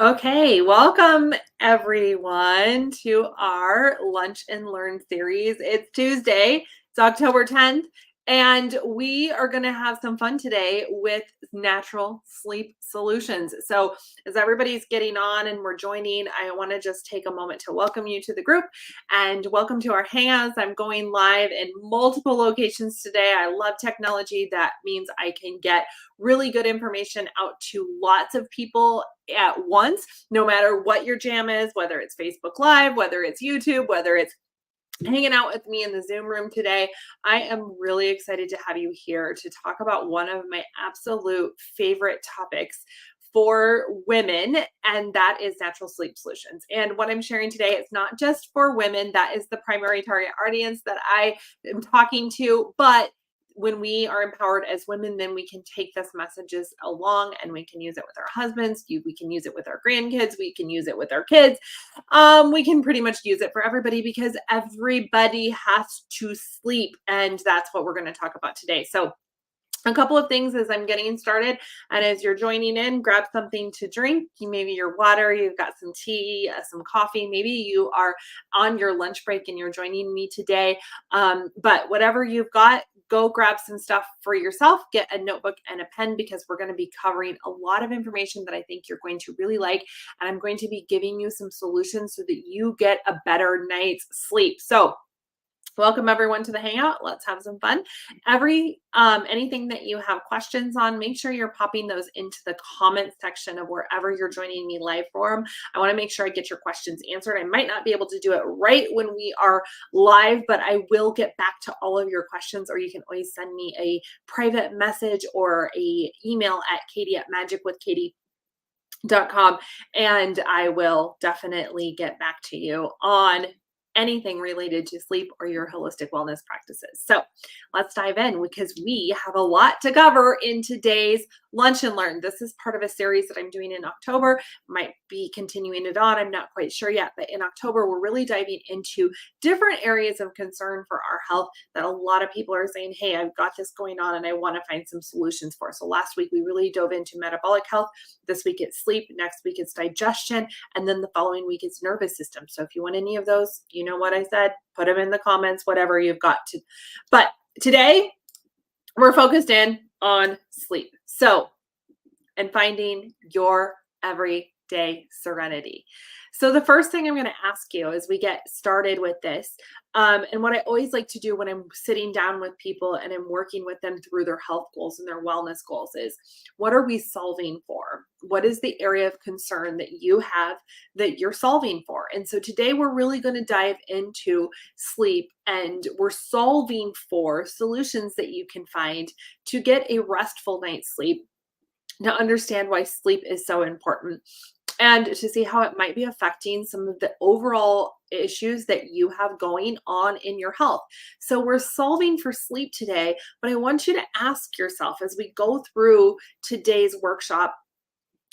Okay, welcome everyone to our Lunch and Learn series. It's Tuesday, it's October 10th, and we are going to have some fun today with natural sleep solutions. So, as everybody's getting on and we're joining, I want to just take a moment to welcome you to the group and welcome to our hangouts. I'm going live in multiple locations today. I love technology. That means I can get really good information out to lots of people at once, no matter what your jam is, whether it's Facebook Live, whether it's YouTube, whether it's hanging out with me in the Zoom room today. I am really excited to have you here to talk about one of my absolute favorite topics for women, and that is natural sleep solutions. And what I'm sharing today, it's not just for women. That is the primary target audience that I am talking to, but when we are empowered as women, then we can take this messages along and we can use it with our husbands. We can use it with our grandkids. We can use it with our kids. We can pretty much use it for everybody because everybody has to sleep. And that's what we're going to talk about today. So a couple of things as I'm getting started and as you're joining in, grab something to drink. Maybe your water, you've got some tea, some coffee. Maybe you are on your lunch break and you're joining me today. But whatever you've got, go grab some stuff for yourself. Get a notebook and a pen because we're going to be covering a lot of information that I think you're going to really like. And I'm going to be giving you some solutions so that you get a better night's sleep. So welcome everyone to the hangout. Let's have some fun. Anything that you have questions on, make sure you're popping those into the comments section of wherever you're joining me live from. I want to make sure I get your questions answered. I might not be able to do it right when we are live, but I will get back to all of your questions, or you can always send me a private message or a email at katie@magic.com, and I will definitely get back to you on anything related to sleep or your holistic wellness practices. So let's dive in because we have a lot to cover in today's Lunch and Learn. This is part of a series that I'm doing in October. Might be continuing it on. I'm not quite sure yet, but in October, we're really diving into different areas of concern for our health that a lot of people are saying, hey, I've got this going on and I want to find some solutions for. So last week, we really dove into metabolic health. This week, it's sleep. Next week, it's digestion. And then the following week, it's nervous system. So if you want any of those, you know what I said, put them in the comments, whatever you've got to. But today, we're focused in on sleep. So, and finding your everyday serenity. So the first thing I'm going to ask you as we get started with this, and what I always like to do when I'm sitting down with people and I'm working with them through their health goals and their wellness goals is, what are we solving for? What is the area of concern that you have that you're solving for? And so today we're really going to dive into sleep, and we're solving for solutions that you can find to get a restful night's sleep, to understand why sleep is so important, and to see how it might be affecting some of the overall issues that you have going on in your health. So we're solving for sleep today, but I want you to ask yourself as we go through today's workshop,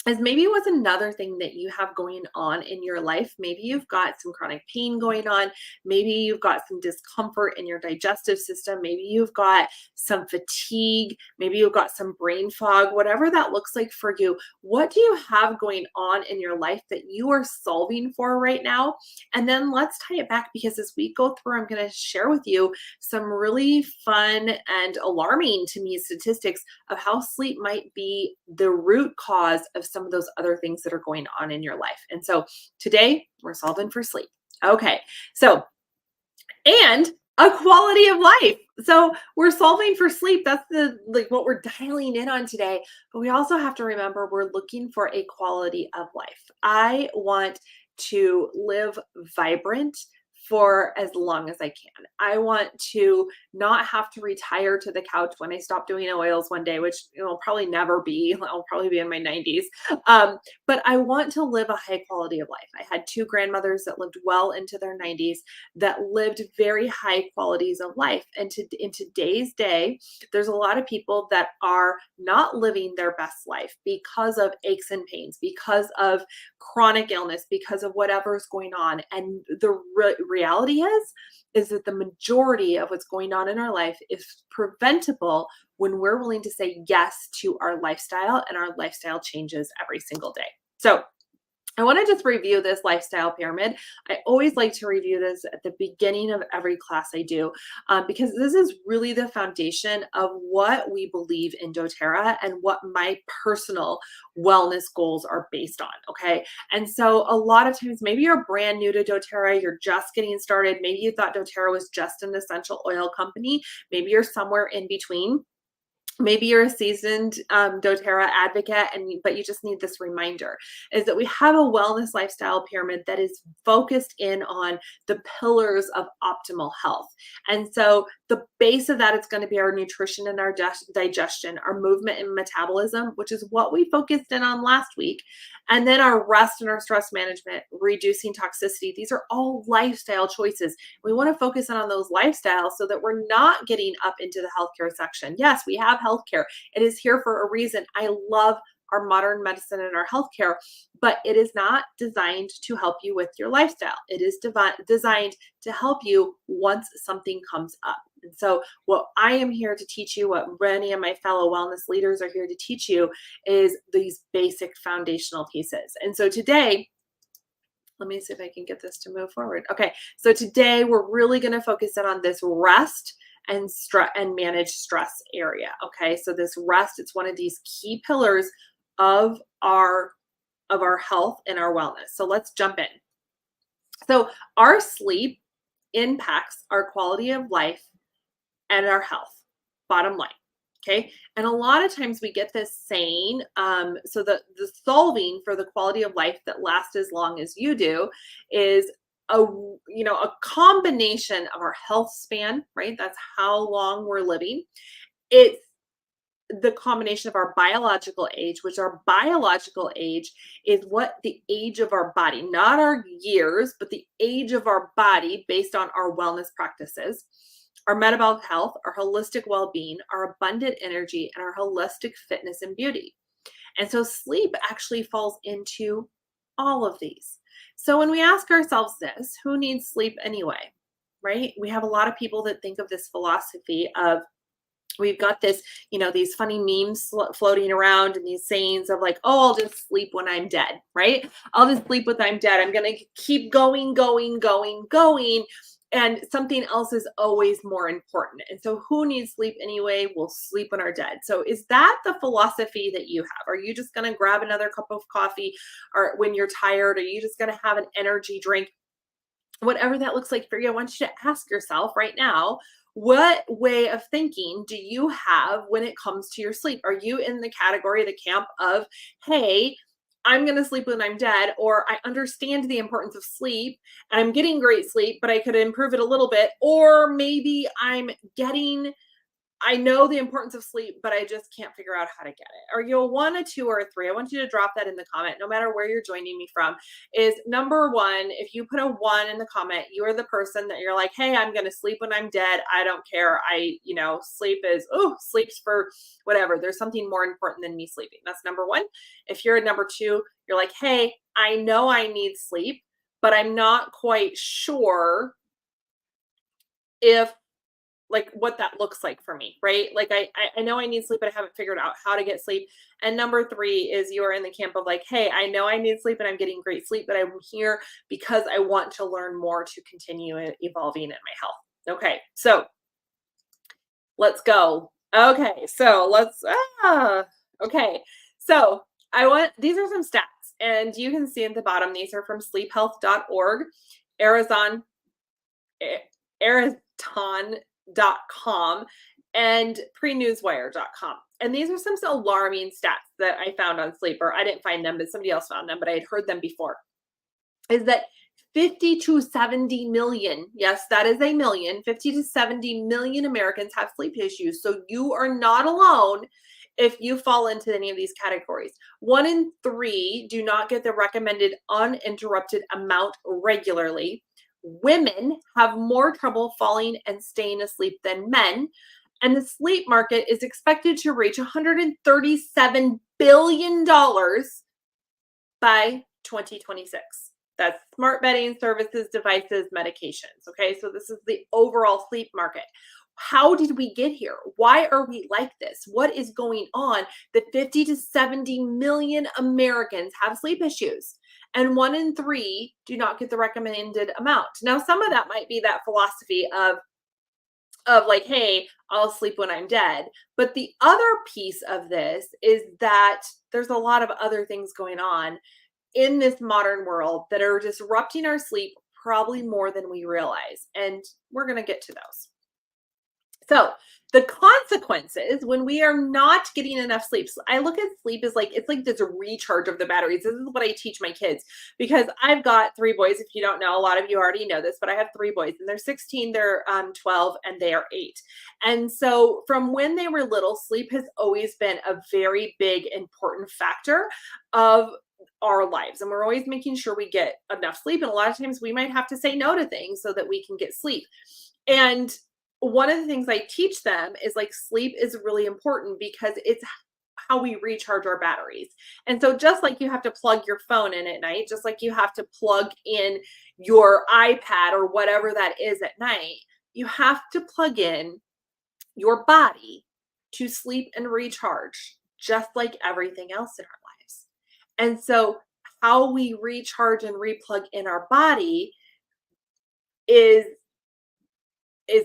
is maybe what's another thing that you have going on in your life. Maybe you've got some chronic pain going on. Maybe you've got some discomfort in your digestive system. Maybe you've got some fatigue. Maybe you've got some brain fog, whatever that looks like for you. What do you have going on in your life that you are solving for right now? And then let's tie it back, because as we go through, I'm going to share with you some really fun and alarming to me statistics of how sleep might be the root cause of some of those other things that are going on in your life. And so today we're solving for sleep. Okay. So, and a quality of life. So we're solving for sleep. That's what we're dialing in on today. But we also have to remember we're looking for a quality of life. I want to live vibrant for as long as I can. I want to not have to retire to the couch when I stop doing oils one day, which will probably never be. I'll probably be in my 90s. But I want to live a high quality of life. I had two grandmothers that lived well into their 90s that lived very high qualities of life. And in today's day, there's a lot of people that are not living their best life because of aches and pains, because of chronic illness, because of whatever's going on. And the reality is that the majority of what's going on in our life is preventable when we're willing to say yes to our lifestyle, and our lifestyle changes every single day. So I want to just review this lifestyle pyramid. I always like to review this at the beginning of every class I do, because this is really the foundation of what we believe in doTERRA and what my personal wellness goals are based on. Okay. And so a lot of times, maybe you're brand new to doTERRA, you're just getting started. Maybe you thought doTERRA was just an essential oil company. Maybe you're somewhere in between. Maybe you're a seasoned doTERRA advocate, but you just need this reminder, is that we have a wellness lifestyle pyramid that is focused in on the pillars of optimal health. And so the base of that is going to be our nutrition and our digestion, our movement and metabolism, which is what we focused in on last week. And then our rest and our stress management, reducing toxicity. These are all lifestyle choices. We want to focus in on those lifestyles so that we're not getting up into the healthcare section. Yes, we have healthcare. It is here for a reason. I love our modern medicine and our healthcare, but it is not designed to help you with your lifestyle. It is designed to help you once something comes up. And so, what I am here to teach you, what many of my fellow wellness leaders are here to teach you, is these basic foundational pieces. And so, today, let me see if I can get this to move forward. Okay, so today we're really going to focus in on this rest and stress and manage stress area. Okay, so this rest, it's one of these key pillars of our health and our wellness. So let's jump in. So our sleep impacts our quality of life and our health, bottom line. Okay. And a lot of times we get this saying, so the solving for the quality of life that lasts as long as you do is a combination of our health span, right? That's how long we're living. It's the combination of our biological age, which our biological age is what the age of our body, not our years, but the age of our body based on our wellness practices, our metabolic health, our holistic well-being, our abundant energy, and our holistic fitness and beauty. And so sleep actually falls into all of these. So when we ask ourselves this, who needs sleep anyway? Right? We have a lot of people that think of this philosophy of, we've got this, these funny memes floating around and these sayings of like, oh, I'll just sleep when I'm dead, right? I'll just sleep when I'm dead. I'm going to keep going, going, going, going. And something else is always more important. And so who needs sleep anyway? We'll sleep when we're dead. So is that the philosophy that you have? Are you just going to grab another cup of coffee or when you're tired? Are you just going to have an energy drink? Whatever that looks like for you, I want you to ask yourself right now, what way of thinking do you have when it comes to your sleep? Are you in the category, the camp of, hey, I'm going to sleep when I'm dead, or I understand the importance of sleep and I'm getting great sleep, but I could improve it a little bit, or maybe I know the importance of sleep, but I just can't figure out how to get it. Are you a one, a two, or a three? I want you to drop that in the comment, no matter where you're joining me from. Is number one, if you put a one in the comment, you are the person that you're like, hey, I'm going to sleep when I'm dead. I don't care. Sleep's for whatever. There's something more important than me sleeping. That's number one. If you're a number two, you're like, hey, I know I need sleep, but I'm not quite sure if what that looks like for me, right? Like I know I need sleep, but I haven't figured out how to get sleep. And number three is you are in the camp of like, hey, I know I need sleep and I'm getting great sleep, but I'm here because I want to learn more to continue evolving in my health. Okay, so let's go. Okay, so okay. So these are some stats, and you can see at the bottom, these are from sleephealth.org, Arizona, Araton.com, and prenewswire.com. And these are some alarming stats that I found on Sleeper. I didn't find them, but somebody else found them, but I had heard them before. Is that 50 to 70 million, yes, that is a million, 50 to 70 million Americans have sleep issues. So you are not alone if you fall into any of these categories. 1 in 3 do not get the recommended uninterrupted amount regularly. Women have more trouble falling and staying asleep than men. And the sleep market is expected to reach $137 billion by 2026. That's smart bedding, services, devices, medications. Okay, so this is the overall sleep market. How did we get here? Why are we like this? What is going on that 50 to 70 million Americans have sleep issues? and 1 in 3 do not get the recommended amount. Now, some of that might be that philosophy of like, hey, I'll sleep when I'm dead. But the other piece of this is that there's a lot of other things going on in this modern world that are disrupting our sleep probably more than we realize. And we're going to get to those. So, the consequences when we are not getting enough sleep. I look at sleep as like it's like this recharge of the batteries. This is what I teach my kids because I've got 3 boys. If you don't know, a lot of you already know this, but I have 3 boys and they're 16, they're 12, and they are 8. And so from when they were little, sleep has always been a very big, important factor of our lives. And we're always making sure we get enough sleep. And a lot of times we might have to say no to things so that we can get sleep. And one of the things I teach them is like sleep is really important because it's how we recharge our batteries. And so just like you have to plug your phone in at night, just like you have to plug in your iPad or whatever that is at night, you have to plug in your body to sleep and recharge, just like everything else in our lives. And so how we recharge and replug in our body is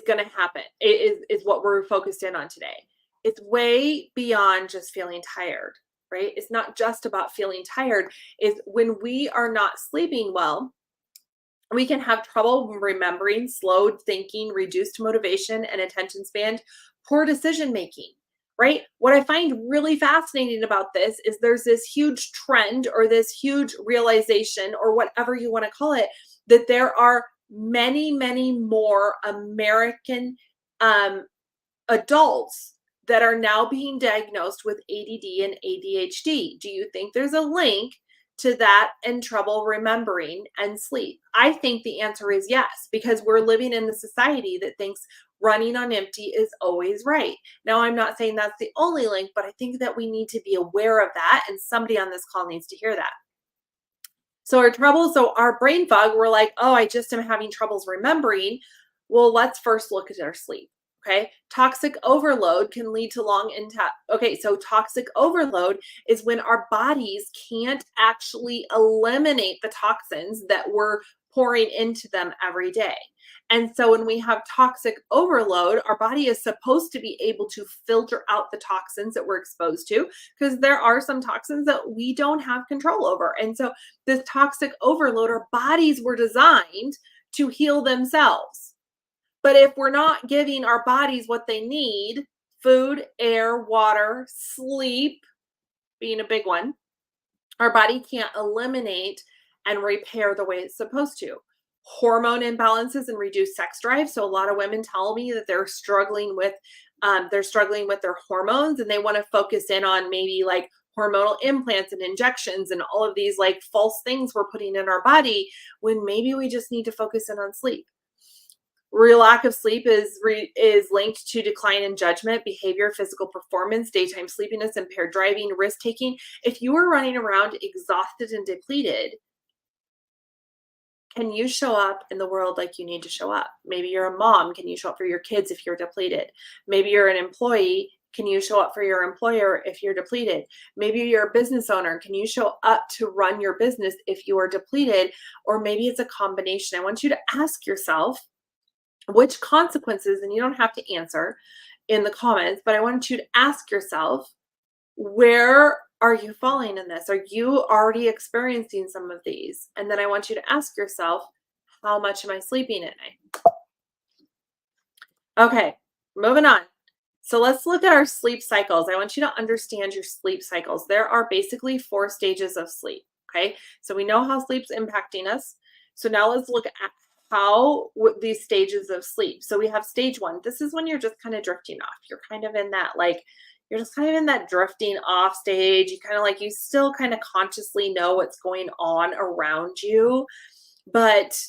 going to happen. It is what we're focused in on today. It's way beyond just feeling tired, right? It's not just about feeling tired. Is when we are not sleeping well, we can have trouble remembering, slowed thinking, reduced motivation and attention span, poor decision making, right? What I find really fascinating about this is there's this huge trend or this huge realization or whatever you want to call it, that there are many, many more American adults that are now being diagnosed with ADD and ADHD. Do you think there's a link to that and trouble remembering and sleep? I think the answer is yes, because we're living in a society that thinks running on empty is always right. Now, I'm not saying that's the only link, but I think that we need to be aware of that, and somebody on this call needs to hear that. So our brain fog, we're like, oh, I just am having troubles remembering. Well, let's first look at our sleep. Okay. Toxic overload can lead to okay. So toxic overload is when our bodies can't actually eliminate the toxins that we're pouring into them every day. And so when we have toxic overload, our body is supposed to be able to filter out the toxins that we're exposed to, because there are some toxins that we don't have control over. And so this toxic overload, our bodies were designed to heal themselves. But if we're not giving our bodies what they need, food, air, water, sleep being a big one, our body can't eliminate and repair the way it's supposed to. Hormone imbalances and reduced sex drive. So a lot of women tell me that they're struggling with their hormones, and they want to focus in on maybe like hormonal implants and injections and all of these like false things we're putting in our body, when maybe we just need to focus in on sleep. Real lack of sleep is linked to decline in judgment, behavior, physical performance, daytime sleepiness, impaired driving, risk taking. If you are running around exhausted and depleted, can you show up in the world like you need to show up? Maybe you're a mom. Can you show up for your kids if you're depleted? Maybe you're an employee. Can you show up for your employer if you're depleted? Maybe you're a business owner. Can you show up to run your business if you are depleted? Or maybe it's a combination. I want you to ask yourself which consequences, and you don't have to answer in the comments, but I want you to ask yourself, where are you falling in this? Are you already experiencing some of these? And then I want you to ask yourself, how much am I sleeping at night? Okay, moving on. So let's look at our sleep cycles. I want you to understand your sleep cycles. There are basically 4 stages of sleep. Okay, so we know how sleep's impacting us. So now let's look at these stages of sleep. So we have stage 1. This is when you're just kind of drifting off. You're kind of in that you're just kind of in that drifting off stage. You kind of you still kind of consciously know what's going on around you, but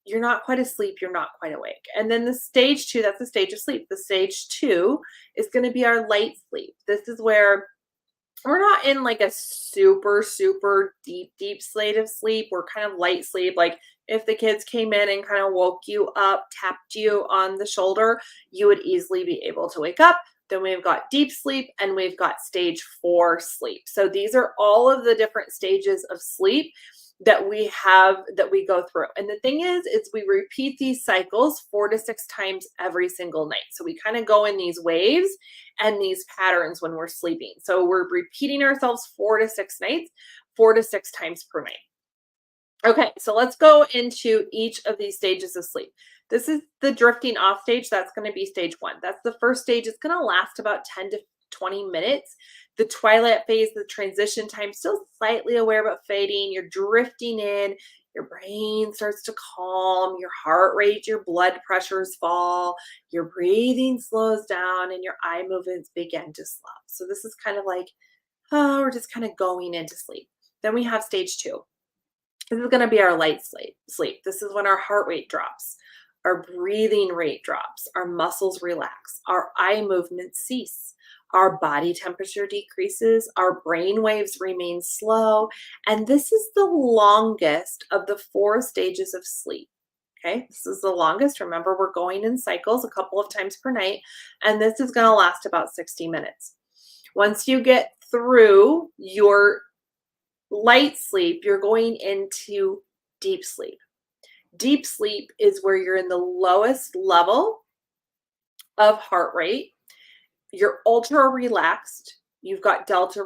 you're not quite asleep. You're not quite awake. And then the stage 2, that's the stage of sleep. The stage 2 is going to be our light sleep. This is where we're not in like a super, super deep state of sleep. We're kind of light sleep. Like if the kids came in and kind of woke you up, tapped you on the shoulder, you would easily be able to wake up. Then we've got deep sleep and we've got stage 4 sleep. So these are all of the different stages of sleep. that we go through. And the thing is we repeat these cycles 4 to 6 times every single night. So we kind of go in these waves and these patterns when we're sleeping. So we're repeating ourselves 4 to 6 nights, 4 to 6 times per night. Okay, so let's go into each of these stages of sleep. This is the drifting off stage. That's going to be stage 1. That's the first stage. It's going to last about 10 to 20 minutes. The twilight phase, the transition time, still slightly aware but fading. You're drifting in. Your brain starts to calm. Your heart rate, your blood pressures fall. Your breathing slows down, and your eye movements begin to slow. So this is kind of like, oh, we're just kind of going into sleep. Then we have stage 2. This is going to be our light sleep. This is when our heart rate drops, our breathing rate drops, our muscles relax, our eye movements cease, our body temperature decreases, our brain waves remain slow, and this is the longest of the 4 stages of sleep. Okay, this is the longest. Remember, we're going in cycles a couple of times per night, and this is going to last about 60 minutes. Once you get through your light sleep, you're going into deep sleep. Deep sleep is where you're in the lowest level of heart rate. You're ultra relaxed. You've got delta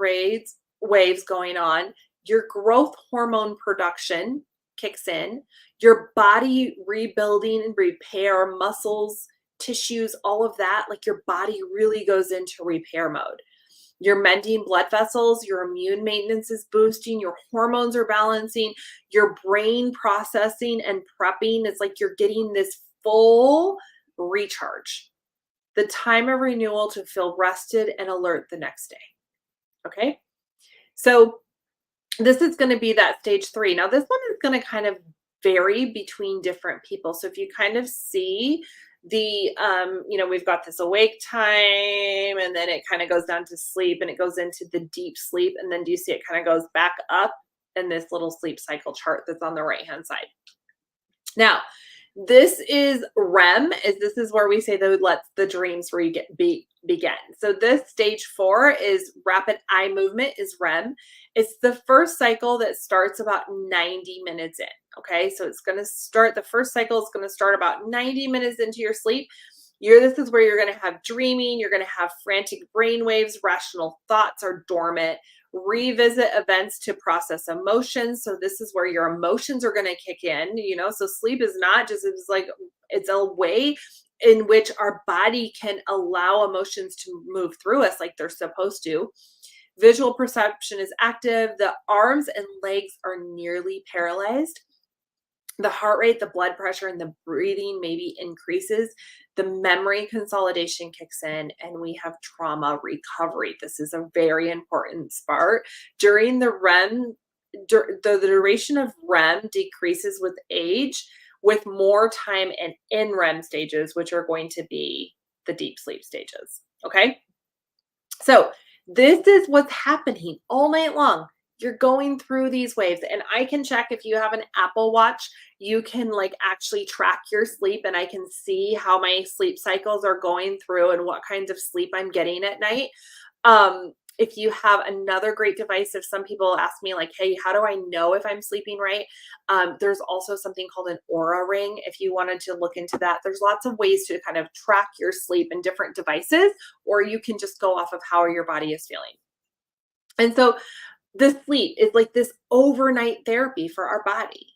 waves going on. Your growth hormone production kicks in. Your body rebuilding and repair, muscles, tissues, all of that, like your body really goes into repair mode. You're mending blood vessels, your immune maintenance is boosting, your hormones are balancing, your brain processing and prepping. It's like you're getting this full recharge. The time of renewal to feel rested and alert the next day. Okay? So this is going to be that stage 3. Now, this one is going to kind of vary between different people. So if you kind of see the we've got this awake time, and then it kind of goes down to sleep, and it goes into the deep sleep, and then do you see it kind of goes back up in this little sleep cycle chart that's on the right hand side. Now, this is REM. This is where we say that lets the dreams begin. So this stage 4 is rapid eye movement, is REM. It's the first cycle that starts about 90 minutes in. Okay, so it's going to start, the first cycle is going to start about 90 minutes into your sleep. This is where you're going to have dreaming, you're going to have frantic brain waves, rational thoughts are dormant, revisit events to process emotions. So this is where your emotions are going to kick in, so sleep is not just, it's a way in which our body can allow emotions to move through us like they're supposed to. Visual perception is active. The arms and legs are nearly paralyzed. The heart rate, the blood pressure, and the breathing maybe increases. The memory consolidation kicks in, and we have trauma recovery. This is a very important part. During the REM, the duration of REM decreases with age, with more time in REM stages, which are going to be the deep sleep stages. Okay? So this is what's happening all night long. You're going through these waves, and I can check, if you have an Apple Watch, you can actually track your sleep, and I can see how my sleep cycles are going through and what kinds of sleep I'm getting at night. If you have another great device, if some people ask me hey, how do I know if I'm sleeping right? There's also something called an Oura ring. If you wanted to look into that, there's lots of ways to kind of track your sleep in different devices, or you can just go off of how your body is feeling. And so the sleep is like this overnight therapy for our body.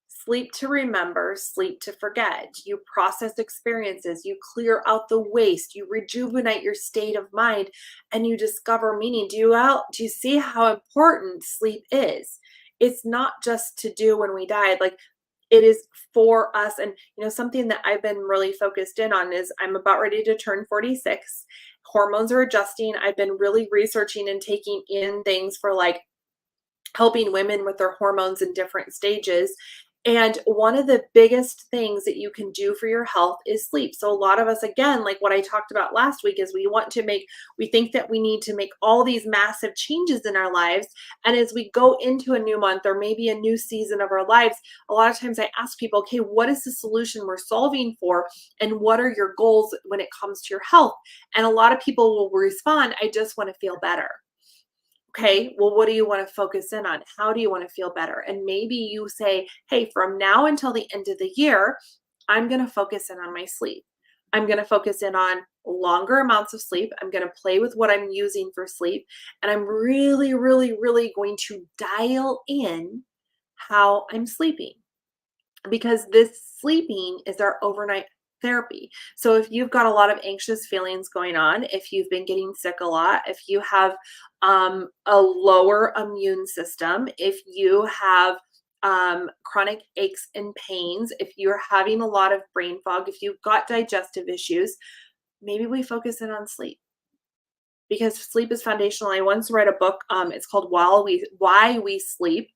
Sleep to remember, sleep to forget. You process experiences, you clear out the waste, you rejuvenate your state of mind, and you discover meaning. Do you see how important sleep is? It's not just to do when we die. It is for us. And something that I've been really focused in on is I'm about ready to turn 46. Hormones are adjusting. I've been really researching and taking in things for helping women with their hormones in different stages. And one of the biggest things that you can do for your health is sleep. So a lot of us, again, like what I talked about last week, is we think that we need to make all these massive changes in our lives. And as we go into a new month or maybe a new season of our lives, a lot of times I ask people, okay, what is the solution we're solving for? And what are your goals when it comes to your health? And a lot of people will respond, I just want to feel better. Okay, well, what do you want to focus in on? How do you want to feel better? And maybe you say, hey, from now until the end of the year, I'm going to focus in on my sleep. I'm going to focus in on longer amounts of sleep. I'm going to play with what I'm using for sleep. And I'm really, really, really going to dial in how I'm sleeping, because this sleeping is our overnight therapy. So if you've got a lot of anxious feelings going on, if you've been getting sick a lot, if you have a lower immune system, if you have chronic aches and pains, if you're having a lot of brain fog, if you've got digestive issues, maybe we focus in on sleep, because sleep is foundational. I once read a book, it's called Why We Sleep,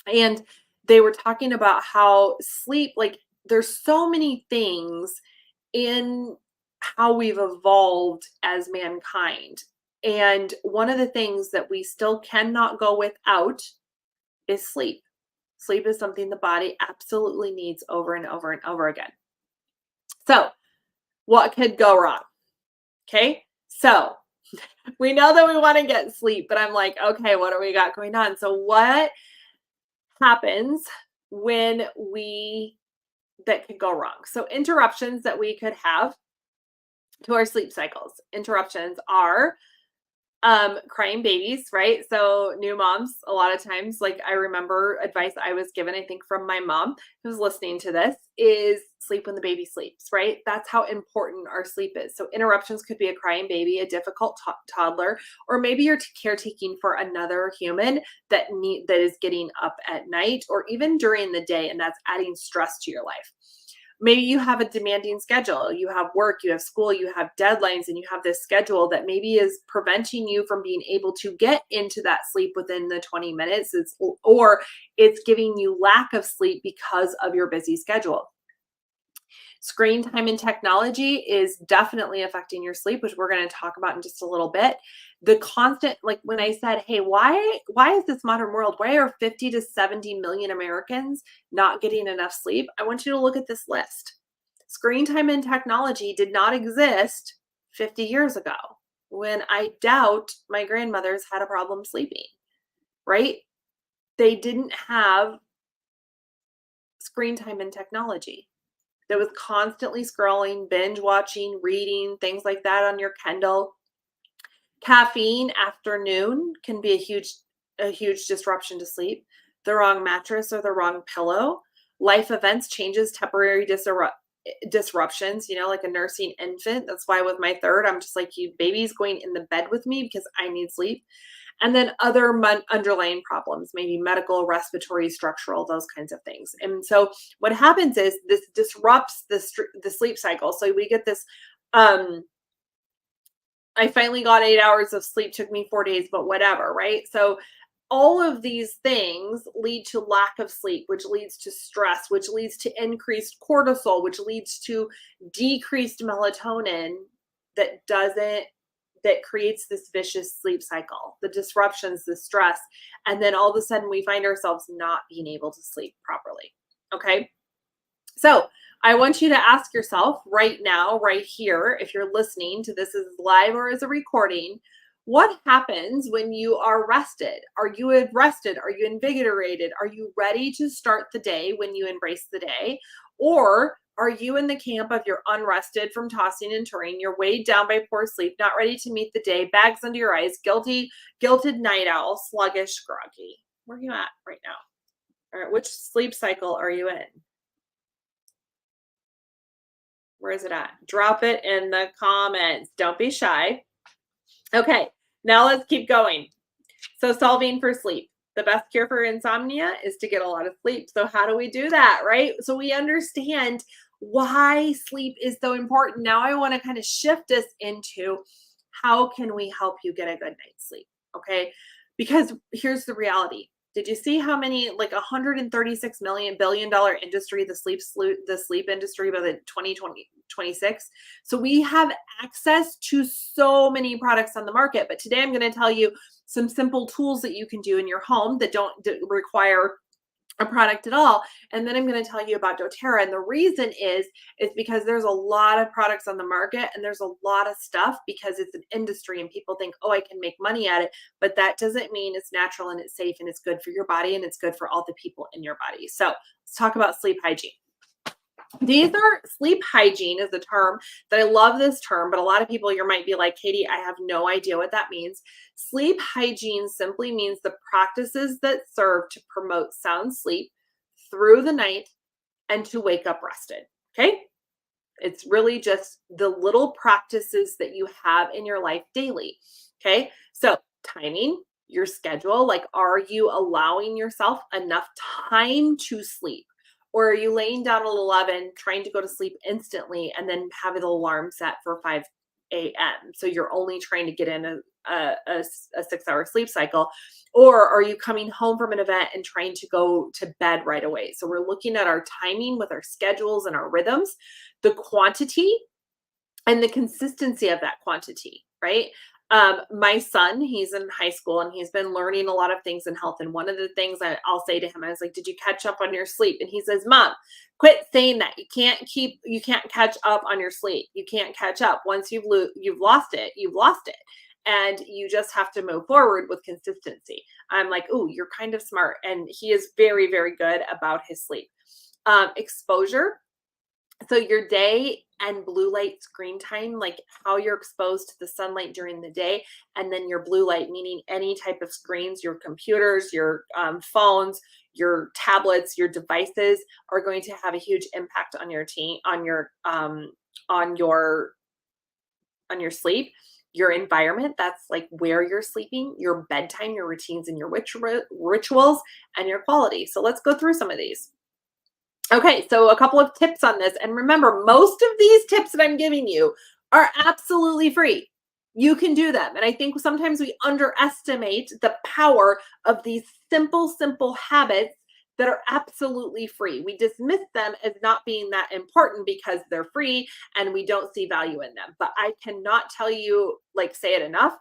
and they were talking about how sleep, like, there's so many things in how we've evolved as mankind. And one of the things that we still cannot go without is sleep. Sleep is something the body absolutely needs over and over and over again. So, what could go wrong? Okay. So, we know that we want to get sleep, but I'm like, okay, what do we got going on? So, what happens when we that could go wrong? So interruptions that we could have to our sleep cycles. Interruptions are crying babies, right? So new moms, a lot of times, like, I remember advice I was given, I think from my mom who's listening to this, is sleep when the baby sleeps, right? That's how important our sleep is. So interruptions could be a crying baby, a difficult toddler, or maybe you're caretaking for another human that is getting up at night or even during the day, and that's adding stress to your life. Maybe you have a demanding schedule. You have work, you have school, you have deadlines, and you have this schedule that maybe is preventing you from being able to get into that sleep within the 20 minutes. Or it's giving you lack of sleep because of your busy schedule. Screen time and technology is definitely affecting your sleep, which we're going to talk about in just a little bit. The constant, like when I said, hey, why is this modern world, why are 50 to 70 million Americans not getting enough sleep? I want you to look at this list. Screen time and technology did not exist 50 years ago, when I doubt my grandmothers had a problem sleeping, right? They didn't have screen time and technology. That was constantly scrolling, binge watching, reading, things like that on your Kindle. Caffeine after noon can be a huge disruption to sleep. The wrong mattress or the wrong pillow. Life events, changes, temporary disruptions, like a nursing infant. That's why with my third, I'm just like, you baby's going in the bed with me because I need sleep. And then other underlying problems, maybe medical, respiratory, structural, those kinds of things. And so what happens is this disrupts the sleep cycle. So we get this, I finally got 8 hours of sleep, took me 4 days, but whatever, right? So all of these things lead to lack of sleep, which leads to stress, which leads to increased cortisol, which leads to decreased melatonin that doesn't that creates this vicious sleep cycle, the disruptions, the stress. And then all of a sudden we find ourselves not being able to sleep properly. Okay. So I want you to ask yourself right now, right here, if you're listening to this as live or as a recording, what happens when you are rested? Are you rested? Are you invigorated? Are you ready to start the day when you embrace the day? Or are you in the camp of you're unrested from tossing and turning, you're weighed down by poor sleep, not ready to meet the day, bags under your eyes, guilted night owl, sluggish, groggy? Where are you at right now? All right, which sleep cycle are you in? Where is it at? Drop it in the comments. Don't be shy. Okay, now let's keep going. So solving for sleep. The best cure for insomnia is to get a lot of sleep. So how do we do that, right? So we understand why sleep is so important. Now I want to kind of shift us into how can we help you get a good night's sleep, okay? Because here's the reality. Did you see how many, like 136 million billion-dollar industry, the sleep industry by the 2026? So we have access to so many products on the market. But today I'm going to tell you some simple tools that you can do in your home that don't require a product at all. And then I'm going to tell you about doTERRA. And the reason is because there's a lot of products on the market and there's a lot of stuff because it's an industry and people think, oh, I can make money at it. But that doesn't mean it's natural and it's safe and it's good for your body and it's good for all the people in your body. So let's talk about sleep hygiene. Sleep hygiene is a term that I love this term, but a lot of people you might be like, Katie, I have no idea what that means. Sleep hygiene simply means the practices that serve to promote sound sleep through the night and to wake up rested. Okay. It's really just the little practices that you have in your life daily. Okay. So timing, your schedule, like, are you allowing yourself enough time to sleep? Or are you laying down at 11, trying to go to sleep instantly and then have an alarm set for 5 a.m.? So you're only trying to get in a 6-hour sleep cycle. Or are you coming home from an event and trying to go to bed right away? So we're looking at our timing with our schedules and our rhythms, the quantity and the consistency of that quantity, right? My son, he's in high school and he's been learning a lot of things in health. And one of the things I'll say to him, I was like, did you catch up on your sleep? And he says, Mom, quit saying that. You can't catch up on your sleep. You can't catch up. Once you've lost it, you've lost it. And you just have to move forward with consistency. I'm like, oh, you're kind of smart. And he is very, very good about his sleep. Exposure. So your day and blue light screen time, like how you're exposed to the sunlight during the day, and then your blue light, meaning any type of screens, your computers, your phones, your tablets, your devices are going to have a huge impact on your on your sleep. Your environment, that's like where you're sleeping, your bedtime, your routines, and your rituals, and your quality. So let's go through some of these. Okay, so a couple of tips on this. And remember, most of these tips that I'm giving you are absolutely free. You can do them. And I think sometimes we underestimate the power of these simple habits that are absolutely free. We dismiss them as not being that important because they're free and we don't see value in them. But I cannot tell you, like, say it enough,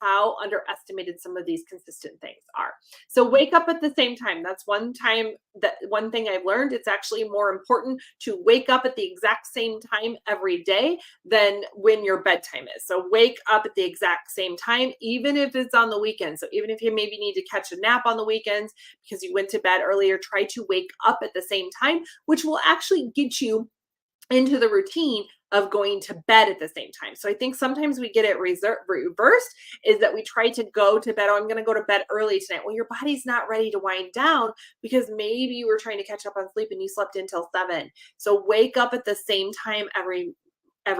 how underestimated some of these consistent things are. So wake up at the same time. That's one thing I've learned. It's actually more important to wake up at the exact same time every day than when your bedtime is. So wake up at the exact same time, even if it's on the weekend. So even if you maybe need to catch a nap on the weekends because you went to bed earlier, try to wake up at the same time, which will actually get you into the routine of going to bed at the same time. So I think sometimes we get it reversed, is that we try to go to bed. Oh, I'm going to go to bed early tonight. Well, your body's not ready to wind down because maybe you were trying to catch up on sleep and you slept until 7. So wake up at the same time every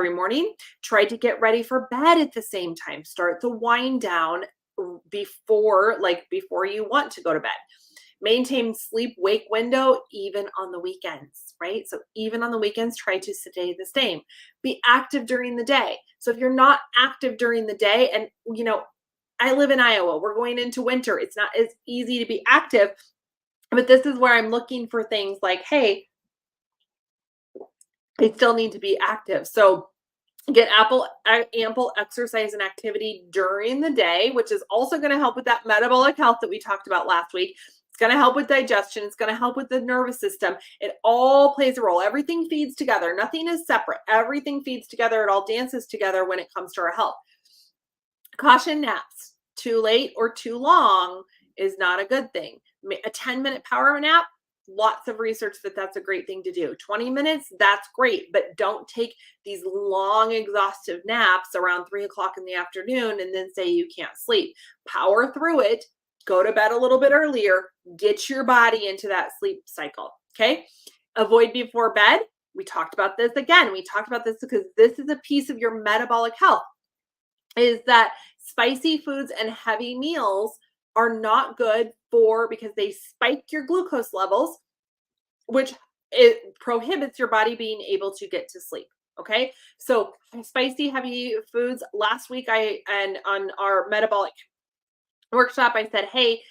morning. Try to get ready for bed at the same time. Start the wind down before you want to go to bed. Maintain sleep wake window even on the weekends, right? So even on the weekends, try to stay the same. Be active during the day. So if you're not active during the day, and I live in Iowa, we're going into winter, it's not as easy to be active, but this is where I'm looking for things like, hey, I still need to be active. So get ample exercise and activity during the day, which is also going to help with that metabolic health that we talked about last week. It's going to help with digestion. It's going to help with the nervous system. It all plays a role. Everything feeds together. Nothing is separate. Everything feeds together. It all dances together when it comes to our health. Caution naps. Too late or too long is not a good thing. A 10-minute power nap, lots of research that that's a great thing to do. 20 minutes, that's great, but don't take these long, exhaustive naps around 3 o'clock in the afternoon and then say you can't sleep. Power through it. Go to bed a little bit earlier. Get your body into that sleep cycle. Okay. Avoid before bed. We talked about this again. We talked about this because this is a piece of your metabolic health, is that spicy foods and heavy meals are not good because they spike your glucose levels, which it prohibits your body being able to get to sleep. Okay. So spicy, heavy foods. Last week, on our metabolic workshop, I said, hey,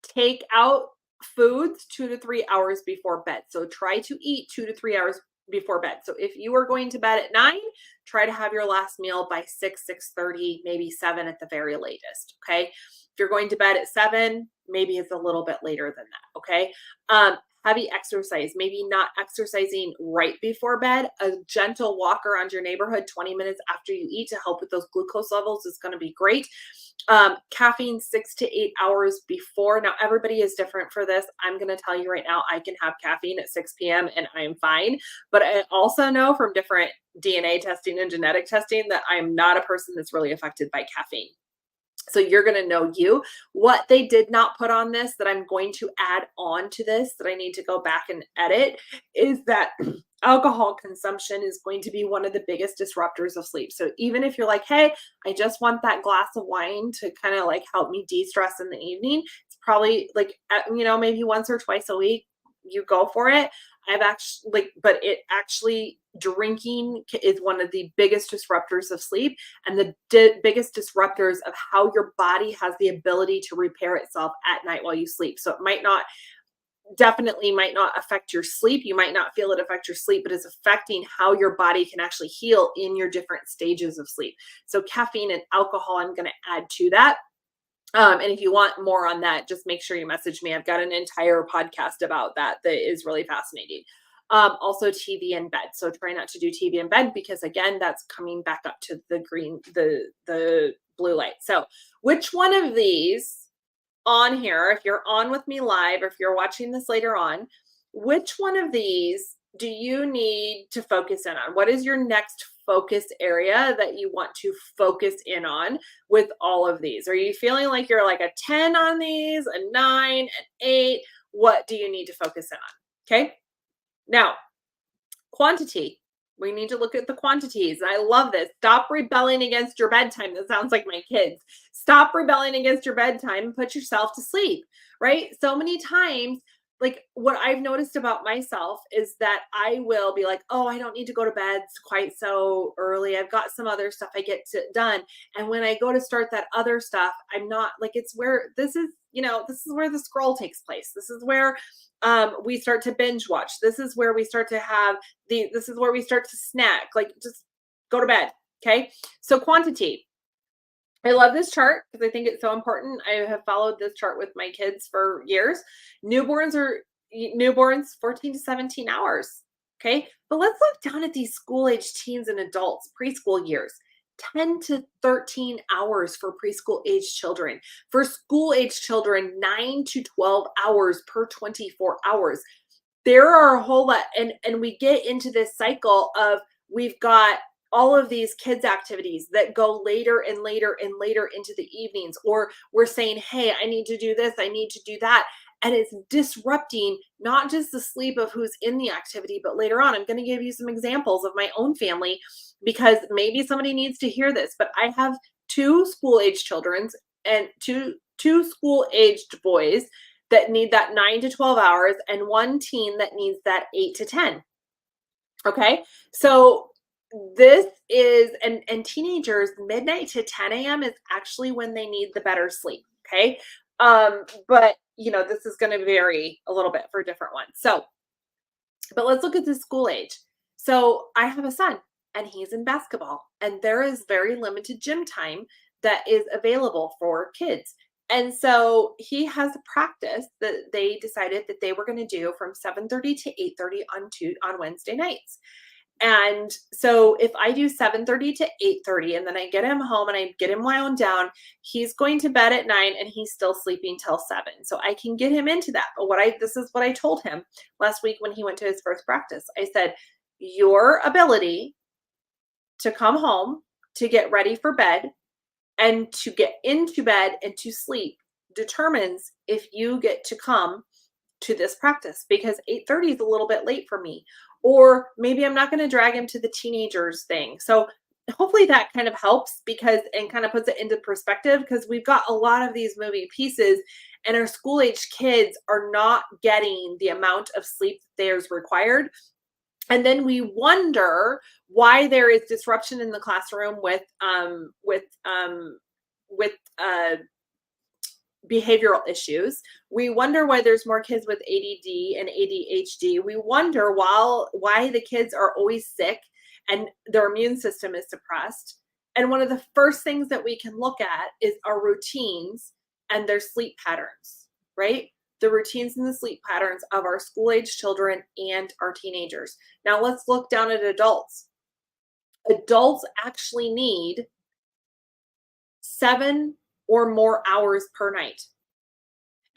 take out foods 2 to 3 hours before bed. So try to eat 2 to 3 hours before bed. So if you are going to bed at 9, try to have your last meal by 6:30, maybe 7 at the very latest. Okay. If you're going to bed at 7, maybe it's a little bit later than that. Okay. Heavy exercise, maybe not exercising right before bed. A gentle walk around your neighborhood 20 minutes after you eat to help with those glucose levels is going to be great. Caffeine 6 to 8 hours before. Now, everybody is different for this. I'm going to tell you right now, I can have caffeine at 6 p.m. and I'm fine. But I also know from different DNA testing and genetic testing that I'm not a person that's really affected by caffeine. So you're going to know you. What they did not put on this that I'm going to add on to this that I need to go back and edit is that alcohol consumption is going to be one of the biggest disruptors of sleep. So even if you're like, hey, I just want that glass of wine to kind of like help me de-stress in the evening, it's probably like, maybe once or twice a week, you go for it. I've actually but it actually drinking is one of the biggest disruptors of sleep and the biggest disruptors of how your body has the ability to repair itself at night while you sleep. So it definitely might not affect your sleep. You might not feel it affect your sleep, but it's affecting how your body can actually heal in your different stages of sleep. So caffeine and alcohol, I'm going to add to that. And if you want more on that, just make sure you message me. I've got an entire podcast about that is really fascinating. Also TV in bed. So try not to do TV in bed because again, that's coming back up to the blue light. So which one of these on here, if you're on with me live, or if you're watching this later on, which one of these do you need to focus in on? What is your next focus area that you want to focus in on with all of these? Are you feeling like you're like a 10 on these, a 9, an 8? What do you need to focus in on? Okay. Now, quantity. We need to look at the quantities. I love this. Stop rebelling against your bedtime. That sounds like my kids. Stop rebelling against your bedtime and put yourself to sleep, right? So many times, like what I've noticed about myself is that I will be like, oh, I don't need to go to bed quite so early. I've got some other stuff I get done. And when I go to start that other stuff, I'm not like, it's where this is where the scroll takes place. This is where we start to binge watch. This is where we start to have this is where we start to snack. Like just go to bed. Okay. So quantity. I love this chart because I think it's so important. I have followed this chart with my kids for years. Newborns 14 to 17 hours. Okay. But let's look down at these school age teens and adults, preschool years. 10 to 13 hours for preschool age children. For school age children, 9 to 12 hours per 24 hours. There are a whole lot, and we get into this cycle of we've got all of these kids activities that go later and later and later into the evenings, or we're saying, hey, I need to do this, I need to do that. And it's disrupting not just the sleep of who's in the activity, but later on, I'm going to give you some examples of my own family because maybe somebody needs to hear this. But I have 2 school-aged children and two school-aged boys that need that 9 to 12 hours and 1 teen that needs that 8 to 10. Okay. So this is, and teenagers, midnight to 10 a.m. is actually when they need the better sleep. Okay. But this is going to vary a little bit for different ones. So, but let's look at the school age. So I have a son and he's in basketball and there is very limited gym time that is available for kids. And so he has a practice that they decided that they were going to do from 7:30 to 8:30 on Wednesday nights. And so if I do 7:30 to 8:30 and then I get him home and I get him wound down, he's going to bed at 9 and he's still sleeping till 7. So I can get him into that. But this is what I told him last week when he went to his first practice. I said, your ability to come home, to get ready for bed, and to get into bed and to sleep determines if you get to come to this practice, because 8:30 is a little bit late for me, or maybe I'm not going to drag him to the teenagers thing. So hopefully that kind of helps and kind of puts it into perspective, because we've got a lot of these moving pieces and our school age kids are not getting the amount of sleep that theirs required. And then we wonder why there is disruption in the classroom with behavioral issues. We wonder why there's more kids with ADD and ADHD. We wonder why the kids are always sick and their immune system is suppressed. And one of the first things that we can look at is our routines and their sleep patterns. right? The routines and the sleep patterns of our school age children and our teenagers. Now let's look down at adults. Adults actually need 7 or more hours per night.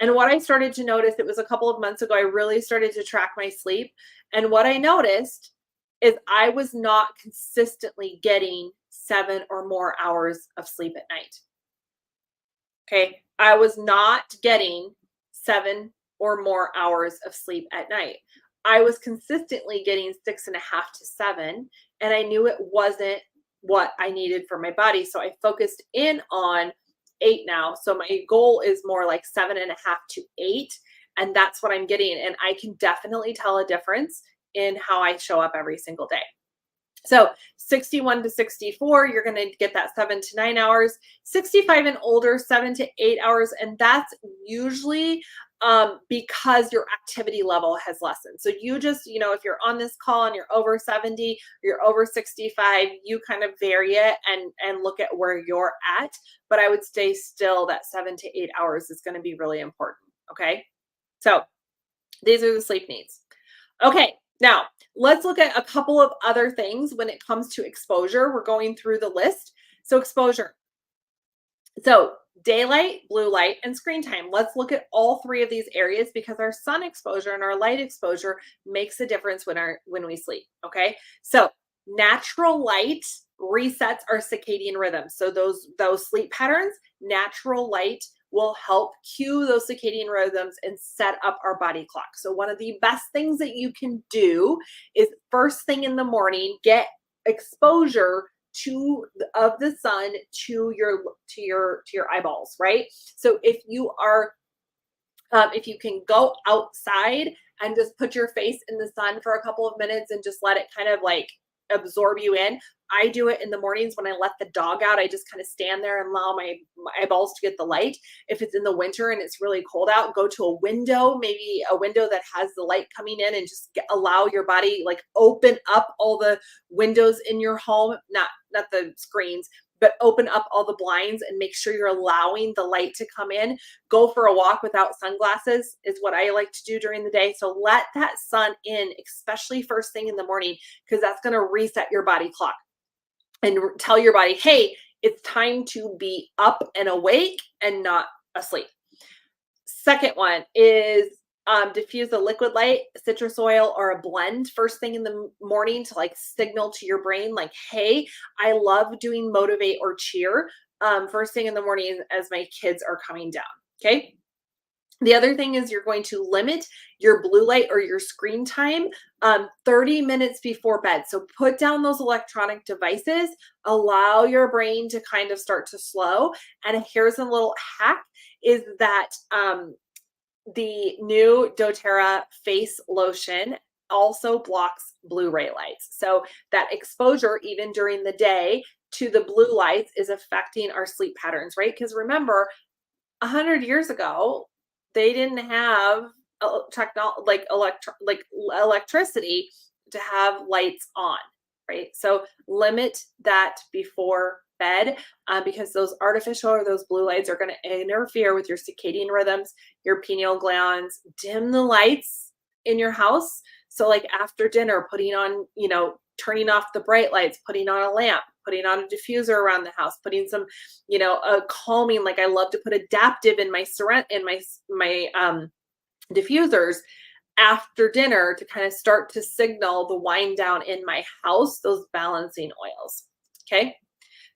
And what I started to notice, it was a couple of months ago, I really started to track my sleep. And what I noticed is I was not consistently getting 7 or more hours of sleep at night. Okay. I was not getting 7 or more hours of sleep at night. I was consistently getting 6.5 to 7, and I knew it wasn't what I needed for my body. So I focused in on 8 now. So my goal is more like 7.5 to 8. And that's what I'm getting. And I can definitely tell a difference in how I show up every single day. So 61 to 64, you're going to get that 7 to 9 hours. 65 and older, 7 to 8 hours. And that's usually because your activity level has lessened. So you just, if you're on this call and you're over 70, you're over 65, you kind of vary it and look at where you're at. But I would stay still that 7 to 8 hours is going to be really important. Okay. So these are the sleep needs. Okay. Now, let's look at a couple of other things when it comes to exposure. We're going through the list. So exposure. So daylight, blue light, and screen time. Let's look at all three of these areas because our sun exposure and our light exposure makes a difference when we sleep. Okay. So natural light resets our circadian rhythm. So those sleep patterns, natural light will help cue those circadian rhythms and set up our body clock. So one of the best things that you can do is first thing in the morning, get exposure of the sun to your eyeballs, right? So if you can go outside and just put your face in the sun for a couple of minutes and just let it kind of like absorb you in. I do it in the mornings when I let the dog out. I just kind of stand there and allow my eyeballs to get the light. If it's in the winter and it's really cold out, go to a window, maybe a window that has the light coming in, and just allow your body, like open up all the windows in your home, not the screens, but open up all the blinds and make sure you're allowing the light to come in. Go for a walk without sunglasses is what I like to do during the day. So let that sun in, especially first thing in the morning, because that's going to reset your body clock and tell your body, hey, it's time to be up and awake and not asleep. Second one is diffuse a liquid light, citrus oil, or a blend first thing in the morning to like signal to your brain, like, hey, I love doing motivate or cheer first thing in the morning as my kids are coming down. Okay. The other thing is you're going to limit your blue light or your screen time 30 minutes before bed. So put down those electronic devices, allow your brain to kind of start to slow. And here's a little hack is that the new doTERRA face lotion also blocks blue ray lights. So that exposure, even during the day, to the blue lights is affecting our sleep patterns, right? Because remember, 100 years ago, they didn't have electricity to have lights on, right? So limit that before bed because those artificial or those blue lights are going to interfere with your circadian rhythms, your pineal glands. Dim the lights in your house. So like after dinner, putting on, turning off the bright lights, putting on a lamp, putting on a diffuser around the house, putting some, a calming, like I love to put adaptive in my diffusers after dinner to kind of start to signal the wind down in my house, those balancing oils. Okay.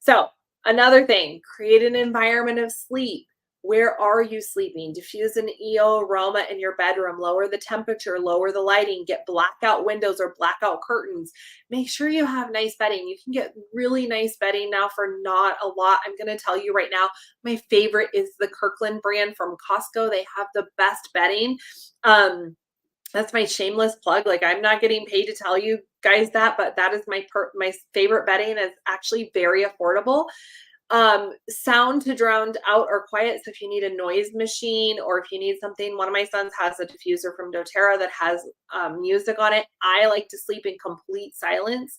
So another thing, create an environment of sleep. Where are you sleeping? Diffuse an EO aroma in your bedroom, lower the temperature, lower the lighting, get blackout windows or blackout curtains. Make sure you have nice bedding. You can get really nice bedding now for not a lot. I'm going to tell you right now, my favorite is the Kirkland brand from Costco. They have the best bedding. That's my shameless plug. Like I'm not getting paid to tell you guys that, but that is my favorite bedding. Is actually very affordable. Sound to drown out or quiet. So if you need a noise machine or if you need something, one of my sons has a diffuser from doTERRA that has music on it. I like to sleep in complete silence.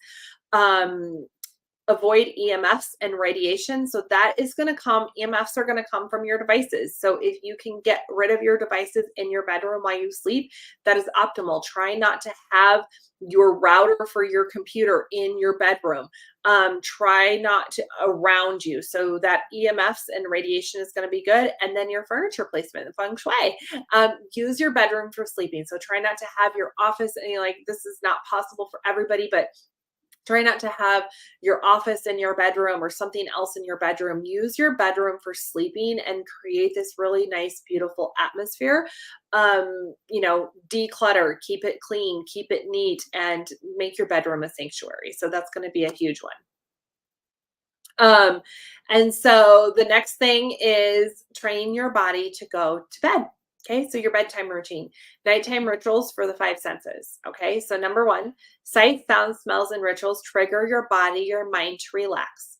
avoid EMFs and radiation. So that is going to come, EMFs are going to come from your devices. So if you can get rid of your devices in your bedroom while you sleep, that is optimal. Try not to have your router for your computer in your bedroom. Try not to around you. So that EMFs and radiation is going to be good. And then your furniture placement, the feng shui. Use your bedroom for sleeping. So try not to have your office, and you're like, this is not possible for everybody, but try not to have your office in your bedroom or something else in your bedroom. Use your bedroom for sleeping and create this really nice, beautiful atmosphere. Declutter, keep it clean, keep it neat, and make your bedroom a sanctuary. So that's going to be a huge one. And so the next thing is train your body to go to bed. Okay, so your bedtime routine, nighttime rituals for the five senses. Okay, so number one, sight, sound, smells, and rituals trigger your body, your mind to relax.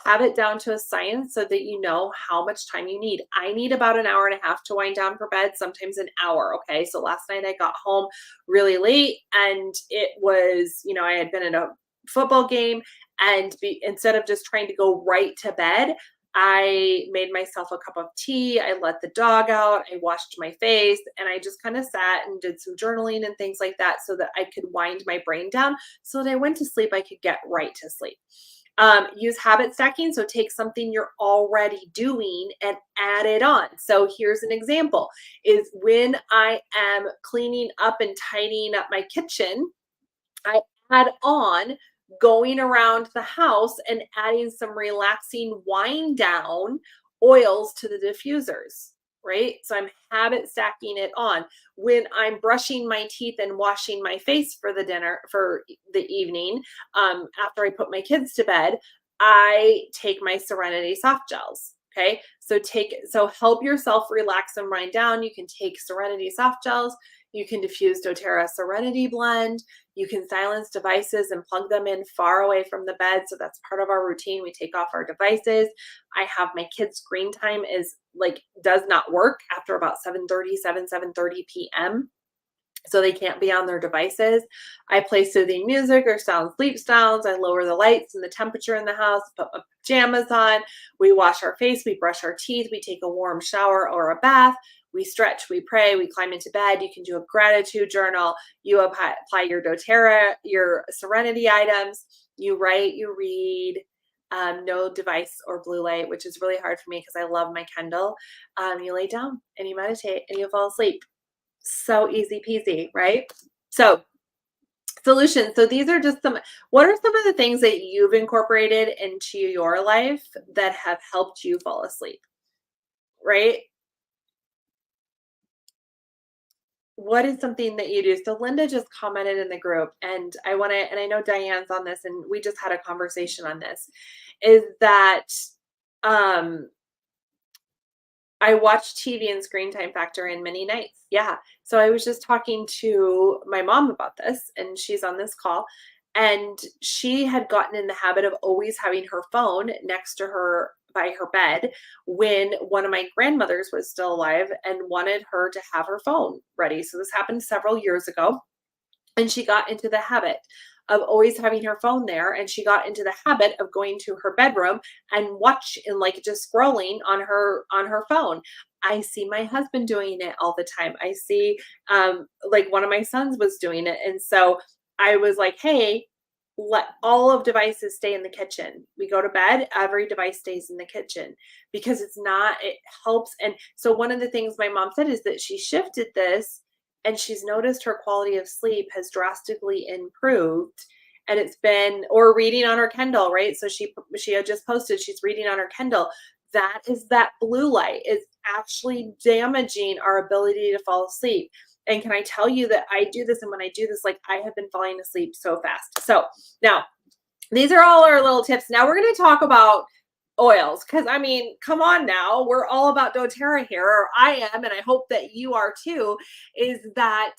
Have it down to a science so that you know how much time you need. I need about an hour and a half to wind down for bed, sometimes an hour. Okay, so last night I got home really late and it was, I had been in a football game, and instead of just trying to go right to bed, I made myself a cup of tea. I let the dog out. I washed my face, and I just kind of sat and did some journaling and things like that so that I could wind my brain down so that I went to sleep, I could get right to sleep. Use habit stacking. So take something you're already doing and add it on. So here's an example is when I am cleaning up and tidying up my kitchen, I add on going around the house and adding some relaxing wind down oils to the diffusers, right? So I'm habit stacking it on. When I'm brushing my teeth and washing my face for the evening, after I put my kids to bed, I take my Serenity soft gels. Okay. So help yourself relax and wind down. You can take Serenity soft gels. You can diffuse doTERRA Serenity blend. You can silence devices and plug them in far away from the bed. So that's part of our routine. We take off our devices. I have my kids' screen time does not work after about 7:30 p.m. So they can't be on their devices. I play soothing music or sound sleep sounds. I lower the lights and the temperature in the house, put my pajamas on. We wash our face, we brush our teeth, we take a warm shower or a bath. We stretch, we pray, we climb into bed. You can do a gratitude journal. You apply your doTERRA, your Serenity items. You write, you read. No device or blue light, which is really hard for me because I love my Kindle. You lay down and you meditate and you fall asleep. So easy peasy, right? So solutions. So these are just what are some of the things that you've incorporated into your life that have helped you fall asleep, right? What is something that you do? So Linda just commented in the group, and I know Diane's on this, and we just had a conversation on this, is that um I watch TV and screen time factor in many nights. Yeah. So I was just talking to my mom about this, and she's on this call. And she had gotten in the habit of always having her phone next to her by her bed when one of my grandmothers was still alive and wanted her to have her phone ready. So this happened several years ago. And she got into the habit of always having her phone there, and she got into the habit of going to her bedroom and watch and just scrolling on her phone. I see my husband doing it all the time. I see one of my sons was doing it, and so I was like, hey, let all of devices stay in the kitchen. We go to bed, every device stays in the kitchen because it helps. And so one of the things my mom said is that she shifted this, and she's noticed her quality of sleep has drastically improved. And it's been, or reading on her Kindle, right? So she had just posted she's reading on her Kindle. That blue light is actually damaging our ability to fall asleep. And can I tell you that I do this, and when I do this, I have been falling asleep so fast. So now these are all our little tips. Now we're going to talk about oils, because come on now, we're all about doTERRA here, or I am, and I hope that you are too, is that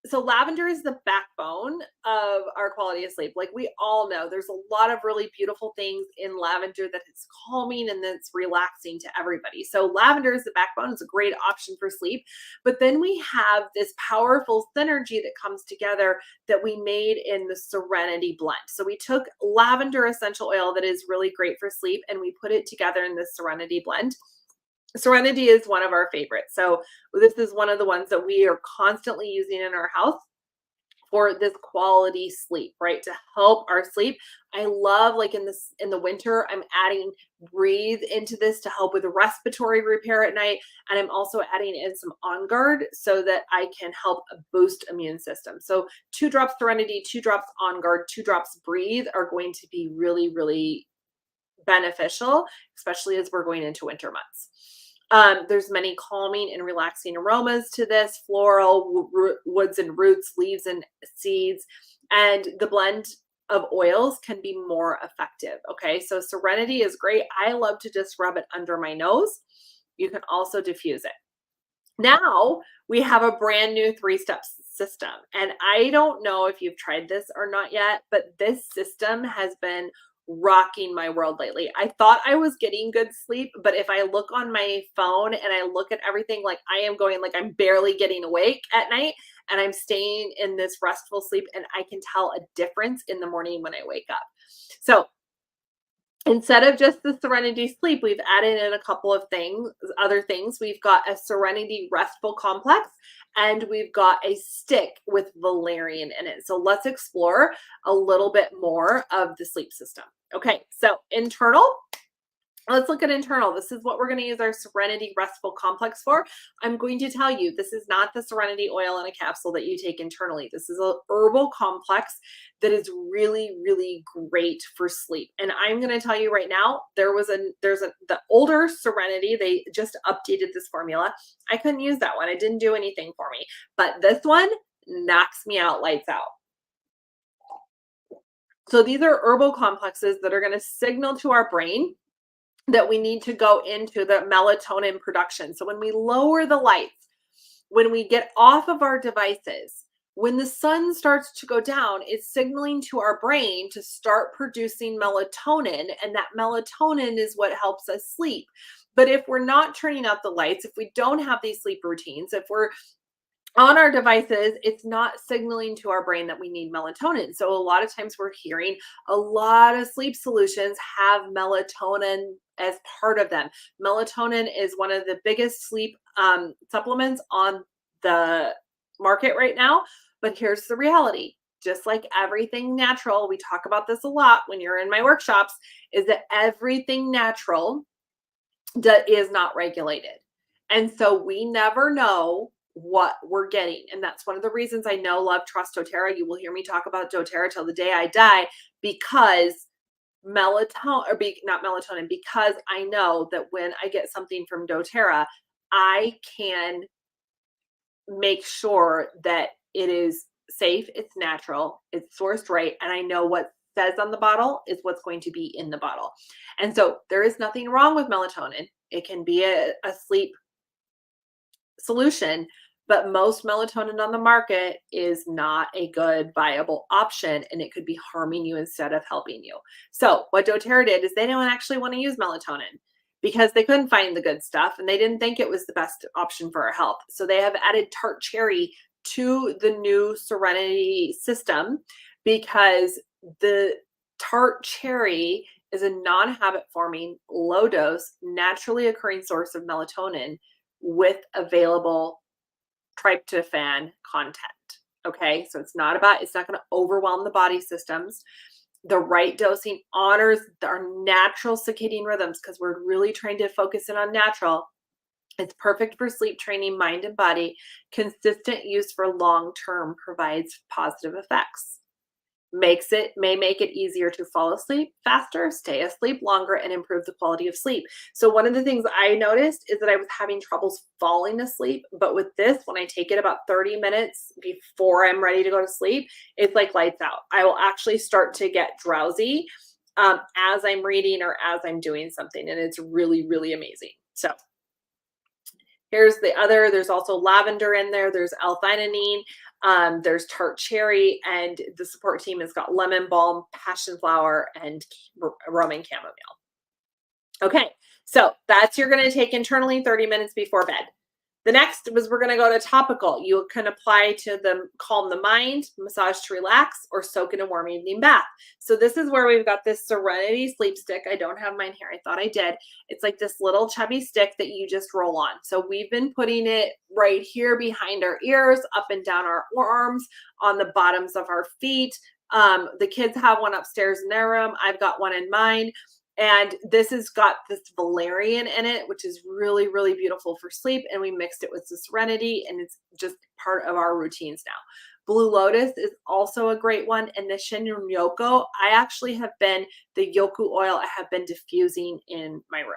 So lavender is the backbone of our quality of sleep. Like we all know, there's a lot of really beautiful things in lavender that is calming and that's relaxing to everybody. So lavender is the backbone. It's a great option for sleep. But then we have this powerful synergy that comes together that we made in the Serenity blend. So we took lavender essential oil that is really great for sleep and we put it together in the Serenity blend. Serenity is one of our favorites. So this is one of the ones that we are constantly using in our house for this quality sleep, right? To help our sleep. I love like in the winter, I'm adding breathe into this to help with respiratory repair at night. And I'm also adding in some On Guard so that I can help boost immune system. So 2 drops Serenity, 2 drops On Guard, 2 drops breathe are going to be really, really beneficial, especially as we're going into winter months. There's many calming and relaxing aromas to this: floral, woods and roots, leaves and seeds, and the blend of oils can be more effective. Okay, so Serenity is great. I love to just rub it under my nose. You can also diffuse it. Now we have a brand new 3-step system. And I don't know if you've tried this or not yet, but this system has been rocking my world lately. I thought I was getting good sleep, but if I look on my phone and I look at everything, like I am going, like I'm barely getting awake at night and I'm staying in this restful sleep and I can tell a difference in the morning when I wake up. So instead of just the Serenity Sleep, we've added in a couple of things, other things. We've got a Serenity Restful Complex and we've got a stick with valerian in it. So let's explore a little bit more of the sleep system. Okay, so internal. Let's look at internal. This is what we're going to use our Serenity Restful Complex for. I'm going to tell you, this is not the Serenity oil in a capsule that you take internally. This is a herbal complex that is really, really great for sleep. And I'm going to tell you right now, the older Serenity, they just updated this formula. I couldn't use that one. It didn't do anything for me. But this one knocks me out, lights out. So these are herbal complexes that are going to signal to our brain that we need to go into the melatonin production. So when we lower the lights, when we get off of our devices, when the sun starts to go down, it's signaling to our brain to start producing melatonin, and that melatonin is what helps us sleep. But if we're not turning out the lights, if we don't have these sleep routines, if we're on our devices, it's not signaling to our brain that we need melatonin. So a lot of times we're hearing a lot of sleep solutions have melatonin as part of them. Melatonin is one of the biggest sleep supplements on the market right now. But here's the reality. Just like everything natural, we talk about this a lot when you're in my workshops, is that everything natural that is not regulated. And so we never know what we're getting. And that's one of the reasons I know, love, trust doTERRA. You will hear me talk about doTERRA till the day I die, because not melatonin, because I know that when I get something from doTERRA, I can make sure that it is safe, it's natural, it's sourced right, and I know what says on the bottle is what's going to be in the bottle. And so there is nothing wrong with melatonin. It can be a sleep solution, but most melatonin on the market is not a good viable option, and it could be harming you instead of helping you. So what doTERRA did is they don't actually want to use melatonin because they couldn't find the good stuff and they didn't think it was the best option for our health. So they have added tart cherry to the new Serenity system because the tart cherry is a non-habit forming, low dose, naturally occurring source of melatonin with available tryptophan content. Okay, so it's not going to overwhelm the body systems. The right dosing honors our natural circadian rhythms because we're really trying to focus in on natural. It's perfect for sleep training, mind and body. Consistent use for long term provides positive effects. May make it easier to fall asleep faster, stay asleep longer, and improve the quality of sleep. So one of the things I noticed is that I was having troubles falling asleep, but with this, when I take it about 30 minutes before I'm ready to go to sleep, it's like lights out. I will actually start to get drowsy as I'm reading or as I'm doing something, and it's really, really amazing. So here's the other. There's also lavender in there. There's L-theanine. There's tart cherry, and the support team has got lemon balm, passion flower, and Roman chamomile. Okay, so that's you're going to take internally 30 minutes before bed. The next was we're going to go to topical. You can apply to the calm the mind, massage to relax, or soak in a warm evening bath. So this is where we've got this Serenity sleep stick. I don't have mine here. I thought I did. It's like this little chubby stick that you just roll on. So we've been putting it right here behind our ears, up and down our arms, on the bottoms of our feet. The kids have one upstairs in their room. I've got one in mine. And this has got this valerian in it, which is really, really beautiful for sleep. And we mixed it with the Serenity, and it's just part of our routines now. Blue Lotus is also a great one. And the Shinrin Yoku, I actually have been, the Yoku oil, I have been diffusing in my room.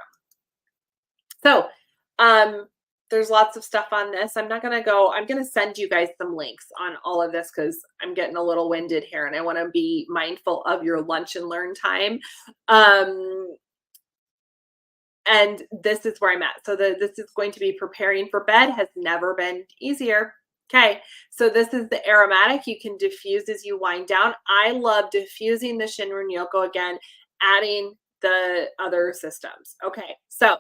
So, there's lots of stuff on this. I'm going to send you guys some links on all of this because I'm getting a little winded here and I want to be mindful of your lunch and learn time. And this is where I'm at. So this is going to be preparing for bed, has never been easier. Okay, so this is the aromatic. You can diffuse as you wind down. I love diffusing the Shinrin Yoku again, adding the other systems. Okay, so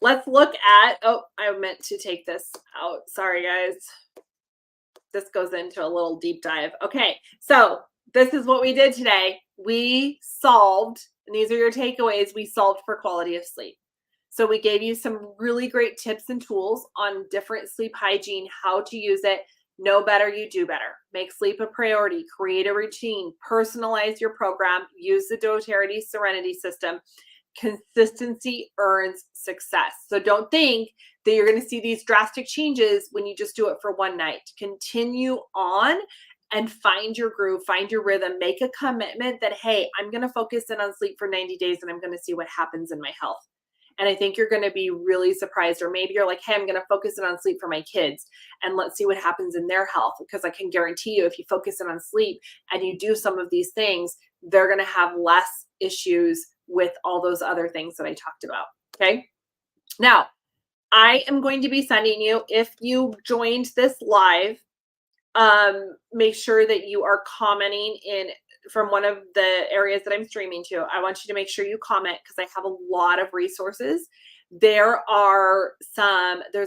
let's look at, oh, I meant to take this out. Sorry, guys. This goes into a little deep dive. Okay, so this is what we did today. We solved, and these are your takeaways, we solved for quality of sleep. So we gave you some really great tips and tools on different sleep hygiene, how to use it. Know better, you do better. Make sleep a priority. Create a routine. Personalize your program. Use the doTERRA Serenity system. Consistency earns success. So don't think that you're going to see these drastic changes when you just do it for one night. Continue on and find your groove, find your rhythm, make a commitment that, hey, I'm going to focus in on sleep for 90 days and I'm going to see what happens in my health. And I think you're going to be really surprised. Or maybe you're like, hey, I'm going to focus in on sleep for my kids and let's see what happens in their health. Because I can guarantee you, if you focus in on sleep and you do some of these things, they're going to have less issues with all those other things that I talked about. Okay. Now, I am going to be sending you, if you joined this live, make sure that you are commenting in from one of the areas that I'm streaming to. I want you to make sure you comment because I have a lot of resources. There's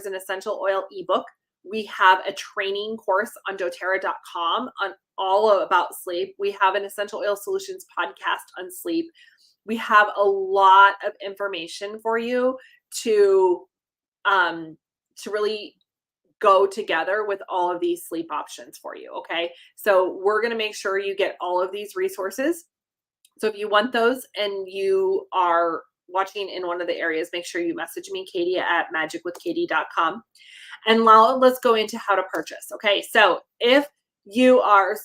an essential oil ebook. We have a training course on doTERRA.com on all about sleep. We have an essential oil solutions podcast on sleep. We have a lot of information for you to really go together with all of these sleep options for you. Okay. So we're going to make sure you get all of these resources. So if you want those and you are watching in one of the areas, make sure you message me, Katie at magicwithkatie.com. And now let's go into how to purchase. Okay. So if you are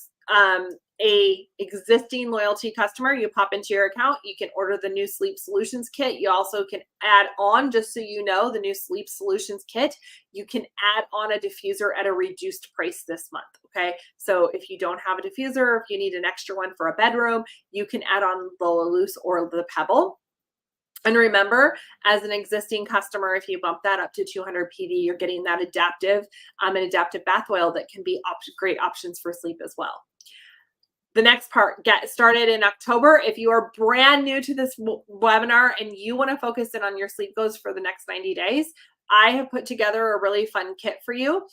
a existing loyalty customer, you pop into your account, you can order the new sleep solutions kit. You also can add on, just so you know, the new sleep solutions kit. You can add on a diffuser at a reduced price this month. Okay. So if you don't have a diffuser, if you need an extra one for a bedroom, you can add on the Loose or the Pebble. And remember, as an existing customer, if you bump that up to 200 PV, you're getting that adaptive bath oil that can be great options for sleep as well. The next part, get started in October. If you are brand new to this webinar and you want to focus in on your sleep goals for the next 90 days, I have put together a really fun kit for you.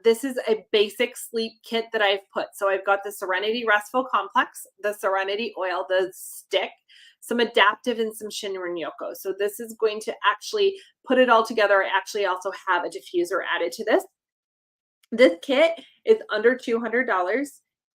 This is a basic sleep kit that I've put. So I've got the Serenity Restful Complex, the Serenity Oil, the stick, some adaptive, and some Shinrin Yoku. So this is going to actually put it all together. I actually also have a diffuser added to this. This kit is under $200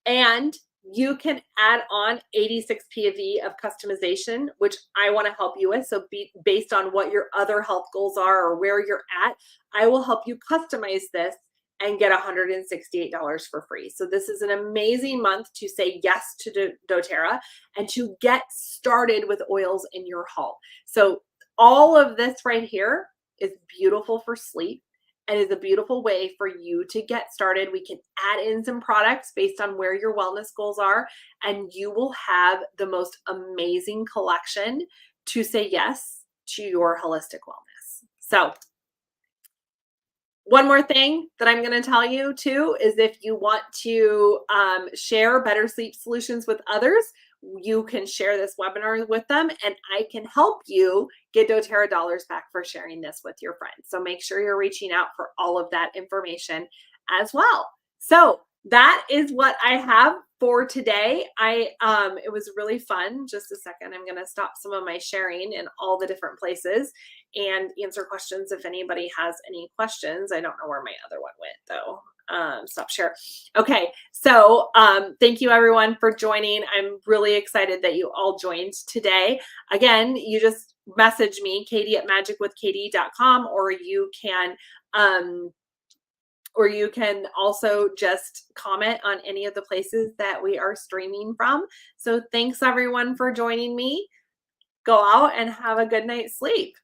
and you can add on 86 PV of customization, which I want to help you with. So based on what your other health goals are or where you're at, I will help you customize this and get $168 for free. So this is an amazing month to say yes to doTERRA and to get started with oils in your home. So all of this right here is beautiful for sleep and is a beautiful way for you to get started. We can add in some products based on where your wellness goals are, and you will have the most amazing collection to say yes to your holistic wellness. So One more thing that I'm going to tell you too is if you want to share Better Sleep Solutions with others, you can share this webinar with them, and I can help you get doTERRA dollars back for sharing this with your friends. So make sure you're reaching out for all of that information as well. So that is what I have for today. It was really fun. Just a second, I'm going to stop some of my sharing in all the different places and answer questions if anybody has any questions. I don't know where my other one went though. Stop share. Okay, so thank you everyone for joining. I'm really excited that you all joined today. Again, you just message me, Katie@magicwithkatie.com, or you can also just comment on any of the places that we are streaming from. So thanks everyone for joining me. Go out and have a good night's sleep.